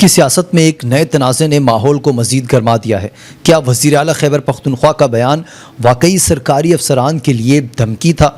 ملکی سیاست میں ایک نئے تنازع نے ماحول کو مزید گرما دیا ہے۔ کیا وزیر اعلیٰ خیبر پختونخوا کا بیان واقعی سرکاری افسران کے لیے دھمکی تھا؟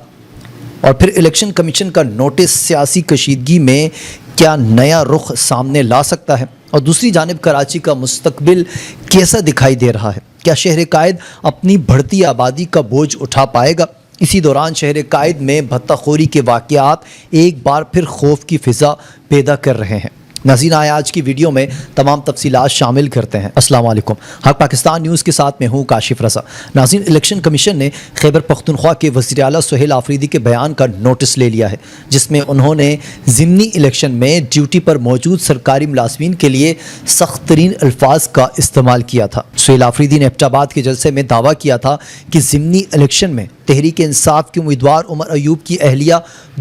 اور پھر الیکشن کمیشن کا نوٹس سیاسی کشیدگی میں کیا نیا رخ سامنے لا سکتا ہے؟ اور دوسری جانب کراچی کا مستقبل کیسا دکھائی دے رہا ہے؟ کیا شہر قائد اپنی بڑھتی آبادی کا بوجھ اٹھا پائے گا؟ اسی دوران شہر قائد میں بھتہ خوری کے واقعات ایک بار پھر خوف کی فضا پیدا کر رہے ہیں۔ ناظرین، آج کی ویڈیو میں تمام تفصیلات شامل کرتے ہیں۔ السلام علیکم، حق پاکستان نیوز کے ساتھ میں ہوں کاشف رضا۔ ناظرین، الیکشن کمیشن نے خیبر پختونخوا کے وزیر اعلیٰ سہیل آفریدی کے بیان کا نوٹس لے لیا ہے، جس میں انہوں نے ضمنی الیکشن میں ڈیوٹی پر موجود سرکاری ملازمین کے لیے سخت ترین الفاظ کا استعمال کیا تھا۔ سہیل آفریدی نے ایبٹ آباد کے جلسے میں دعویٰ کیا تھا کہ ضمنی الیکشن میں تحریک انصاف کے امیدوار عمر ایوب کی اہلیہ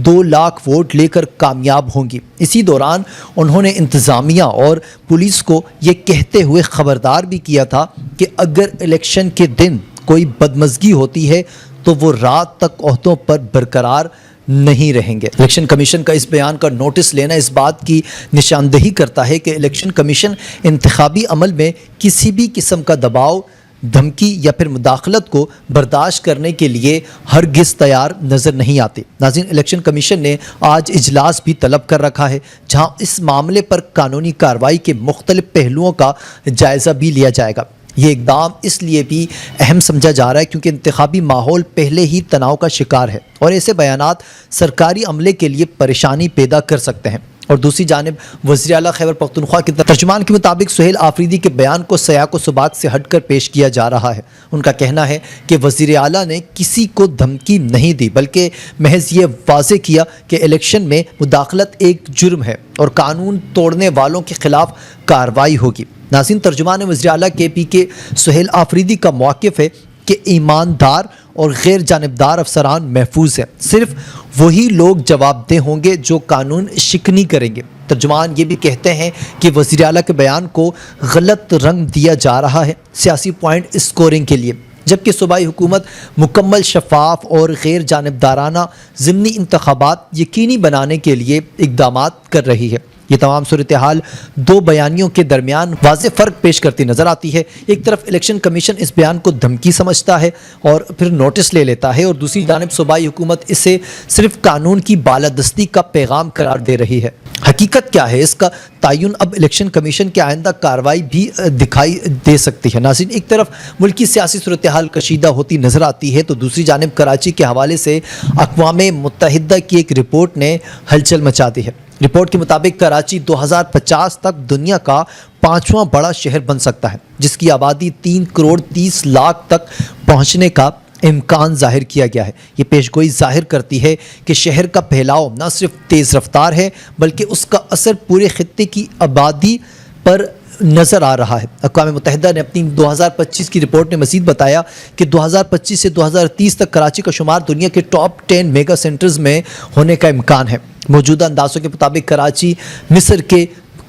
2 لاکھ ووٹ لے کر کامیاب ہوں گی۔ اسی دوران انہوں نے انتظامیہ اور پولیس کو یہ کہتے ہوئے خبردار بھی کیا تھا کہ اگر الیکشن کے دن کوئی بدمزگی ہوتی ہے تو وہ رات تک عہدوں پر برقرار نہیں رہیں گے۔ الیکشن کمیشن کا اس بیان کا نوٹس لینا اس بات کی نشاندہی کرتا ہے کہ الیکشن کمیشن انتخابی عمل میں کسی بھی قسم کا دباؤ، دھمکی یا پھر مداخلت کو برداشت کرنے کے لیے ہرگز تیار نظر نہیں آتے۔ ناظرین، الیکشن کمیشن نے آج اجلاس بھی طلب کر رکھا ہے، جہاں اس معاملے پر قانونی کارروائی کے مختلف پہلوؤں کا جائزہ بھی لیا جائے گا۔ یہ اقدام اس لیے بھی اہم سمجھا جا رہا ہے کیونکہ انتخابی ماحول پہلے ہی تناؤ کا شکار ہے اور ایسے بیانات سرکاری عملے کے لیے پریشانی پیدا کر سکتے ہیں۔ اور دوسری جانب وزیر اعلیٰ خیبر پختونخوا کے ترجمان کے مطابق سہیل آفریدی کے بیان کو سیاق و سباق سے ہٹ کر پیش کیا جا رہا ہے۔ ان کا کہنا ہے کہ وزیر اعلیٰ نے کسی کو دھمکی نہیں دی، بلکہ محض یہ واضح کیا کہ الیکشن میں مداخلت ایک جرم ہے اور قانون توڑنے والوں کے خلاف کارروائی ہوگی۔ ناظرین، ترجمان وزیر اعلیٰ کے پی کے سہیل آفریدی کا موقف ہے کہ ایماندار اور غیر جانبدار افسران محفوظ ہیں، صرف وہی لوگ جواب دہ ہوں گے جو قانون شکنی کریں گے۔ ترجمان یہ بھی کہتے ہیں کہ وزیر اعلیٰ کے بیان کو غلط رنگ دیا جا رہا ہے سیاسی پوائنٹ اسکورنگ کے لیے، جبکہ صوبائی حکومت مکمل شفاف اور غیر جانبدارانہ ضمنی انتخابات یقینی بنانے کے لیے اقدامات کر رہی ہے۔ یہ تمام صورتحال دو بیانیوں کے درمیان واضح فرق پیش کرتی نظر آتی ہے۔ ایک طرف الیکشن کمیشن اس بیان کو دھمکی سمجھتا ہے اور پھر نوٹس لے لیتا ہے، اور دوسری جانب صوبائی حکومت اسے صرف قانون کی بالادستی کا پیغام قرار دے رہی ہے۔ حقیقت کیا ہے، اس کا تعین اب الیکشن کمیشن کی آئندہ کارروائی بھی دکھائی دے سکتی ہے۔ ناظرین، ایک طرف ملکی سیاسی صورتحال کشیدہ ہوتی نظر آتی ہے تو دوسری جانب کراچی کے حوالے سے اقوام متحدہ کی ایک رپورٹ نے ہلچل مچا دی ہے۔ رپورٹ کے مطابق کراچی 2050 تک دنیا کا 5واں بڑا شہر بن سکتا ہے، جس کی آبادی 3 کروڑ 30 لاکھ تک پہنچنے کا امکان ظاہر کیا گیا ہے۔ یہ پیشگوئی ظاہر کرتی ہے کہ شہر کا پھیلاؤ نہ صرف تیز رفتار ہے بلکہ اس کا اثر پورے خطے کی آبادی پر نظر آ رہا ہے۔ اقوام متحدہ نے اپنی 2025 کی رپورٹ میں مزید بتایا کہ 2025 سے 2030 تک کراچی کا شمار دنیا کے ٹاپ 10 میگا سینٹرز میں ہونے کا امکان ہے۔ موجودہ اندازوں کے مطابق کراچی مصر کے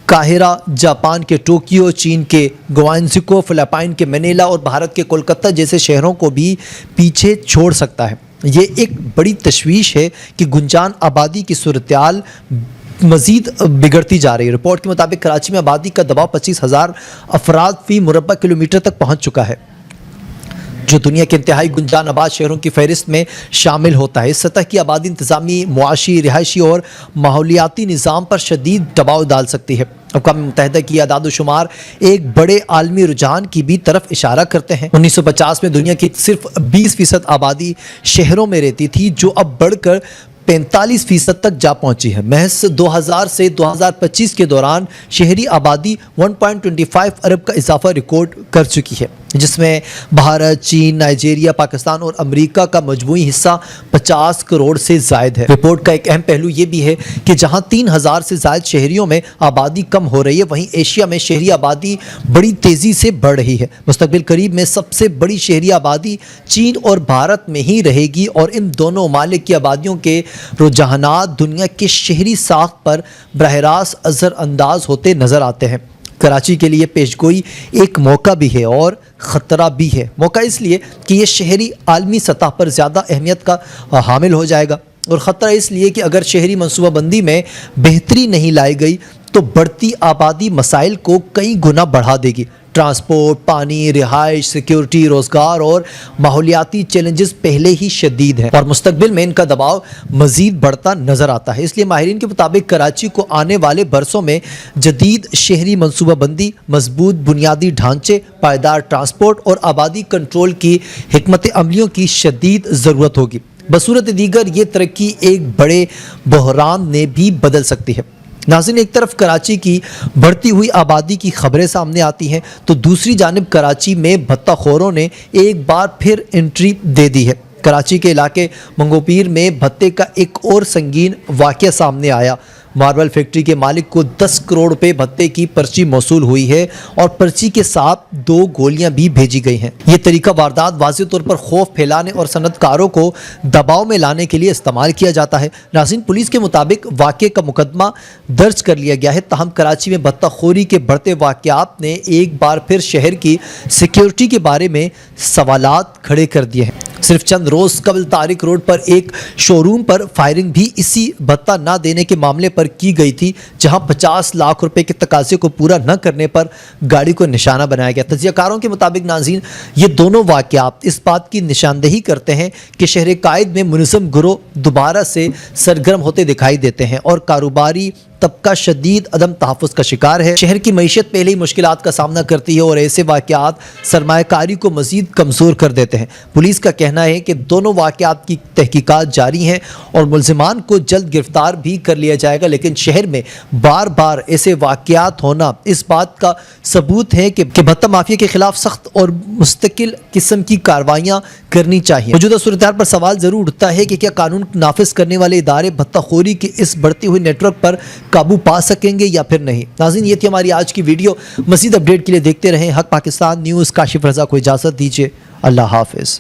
قاہرہ، جاپان کے ٹوکیو، چین کے گوانزکو، فلپائن کے منیلا اور بھارت کے کولکتہ جیسے شہروں کو بھی پیچھے چھوڑ سکتا ہے۔ یہ ایک بڑی تشویش ہے کہ گنجان آبادی کی صورتحال مزید بگڑتی جا رہی ہے۔ رپورٹ کے مطابق کراچی میں آبادی کا دباؤ 25,000 افراد فی مربع کلومیٹر تک پہنچ چکا ہے، جو دنیا کے انتہائی گنجان آباد شہروں کی فہرست میں شامل ہوتا ہے۔ اس سطح کی آبادی انتظامی، معاشی، رہائشی اور ماحولیاتی نظام پر شدید دباؤ ڈال سکتی ہے۔ اقوام متحدہ کی اعداد و شمار ایک بڑے عالمی رجحان کی بھی طرف اشارہ کرتے ہیں۔ 1950 میں دنیا کی صرف 20% آبادی شہروں میں رہتی تھی، جو اب بڑھ کر 45% تک جا پہنچی ہے۔ محض 2000 سے 2025 کے دوران شہری آبادی 1.25 ارب کا اضافہ ریکارڈ کر چکی ہے، جس میں بھارت، چین، نائجیریا، پاکستان اور امریکہ کا مجموعی حصہ 50 کروڑ سے زائد ہے۔ رپورٹ کا ایک اہم پہلو یہ بھی ہے کہ جہاں 3000 سے زائد شہریوں میں آبادی کم ہو رہی ہے، وہیں ایشیا میں شہری آبادی بڑی تیزی سے بڑھ رہی ہے۔ مستقبل قریب میں سب سے بڑی شہری آبادی چین اور بھارت میں ہی رہے گی، اور ان دونوں ممالک کی آبادیوں کے رجحانات دنیا کے شہری ساخت پر براہ راست اثر انداز ہوتے نظر آتے ہیں۔ کراچی کے لیے پیشگوئی ایک موقع بھی ہے اور خطرہ بھی ہے۔ موقع اس لیے کہ یہ شہری عالمی سطح پر زیادہ اہمیت کا حامل ہو جائے گا، اور خطرہ اس لیے کہ اگر شہری منصوبہ بندی میں بہتری نہیں لائی گئی تو بڑھتی آبادی مسائل کو کئی گنا بڑھا دے گی۔ ٹرانسپورٹ، پانی، رہائش، سیکیورٹی، روزگار اور ماحولیاتی چیلنجز پہلے ہی شدید ہیں اور مستقبل میں ان کا دباؤ مزید بڑھتا نظر آتا ہے۔ اس لیے ماہرین کے مطابق کراچی کو آنے والے برسوں میں جدید شہری منصوبہ بندی، مضبوط بنیادی ڈھانچے، پائیدار ٹرانسپورٹ اور آبادی کنٹرول کی حکمت عملیوں کی شدید ضرورت ہوگی۔ بصورت دیگر یہ ترقی ایک بڑے بحران میں بھی بدل سکتی ہے۔ ناظرین، ایک طرف کراچی کی بڑھتی ہوئی آبادی کی خبریں سامنے آتی ہیں تو دوسری جانب کراچی میں بھتہ خوروں نے ایک بار پھر انٹری دے دی ہے۔ کراچی کے علاقے منگوپیر میں بھتے کا ایک اور سنگین واقعہ سامنے آیا۔ ماربل فیکٹری کے مالک کو 10 کروڑ روپے بھتے کی پرچی موصول ہوئی ہے اور پرچی کے ساتھ 2 گولیاں بھی بھیجی گئی ہیں۔ یہ طریقہ واردات واضح طور پر خوف پھیلانے اور صنعت کاروں کو دباؤ میں لانے کے لیے استعمال کیا جاتا ہے۔ ناظرین، پولیس کے مطابق واقعے کا مقدمہ درج کر لیا گیا ہے، تاہم کراچی میں بھتہ خوری کے بڑھتے واقعات نے ایک بار پھر شہر کی سیکیورٹی کے بارے میں سوالات کھڑے کر دیے ہیں۔ صرف چند روز قبل طارق روڈ پر ایک شو روم پر فائرنگ بھی اسی بھتہ نہ دینے کے معاملے پر کی گئی تھی، جہاں 50 لاکھ روپے کے تقاضے کو پورا نہ کرنے پر گاڑی کو نشانہ بنایا گیا۔ تجزیہ کاروں کے مطابق ناظرین، یہ دونوں واقعات اس بات کی نشاندہی کرتے ہیں کہ شہر قائد میں منظم گروہ دوبارہ سے سرگرم ہوتے دکھائی دیتے ہیں اور کاروباری طبقہ شدید عدم تحفظ کا شکار ہے۔ شہر کی معیشت پہلے ہی مشکلات کا سامنا کرتی ہے اور ایسے واقعات سرمایہ کاری کو مزید کمزور کر دیتے ہیں۔ پولیس کا کہنا ہے کہ دونوں واقعات کی تحقیقات جاری ہیں اور ملزمان کو جلد گرفتار بھی کر لیا جائے گا، لیکن شہر میں بار بار ایسے واقعات ہونا اس بات کا ثبوت ہے کہ بھتہ مافیا کے خلاف سخت اور مستقل قسم کی کارروائیاں کرنی چاہیے۔ موجودہ صورتحال پر سوال ضرور اٹھتا ہے کہ کیا قانون نافذ کرنے والے ادارے بھتہ خوری کے اس بڑھتی ہوئی نیٹ ورک پر قابو پا سکیں گے یا پھر نہیں۔ ناظرین، یہ تھی ہماری آج کی ویڈیو۔ مزید اپڈیٹ کے لیے دیکھتے رہیں حق پاکستان نیوز۔ کاشف رضا کو اجازت دیجیے، اللہ حافظ۔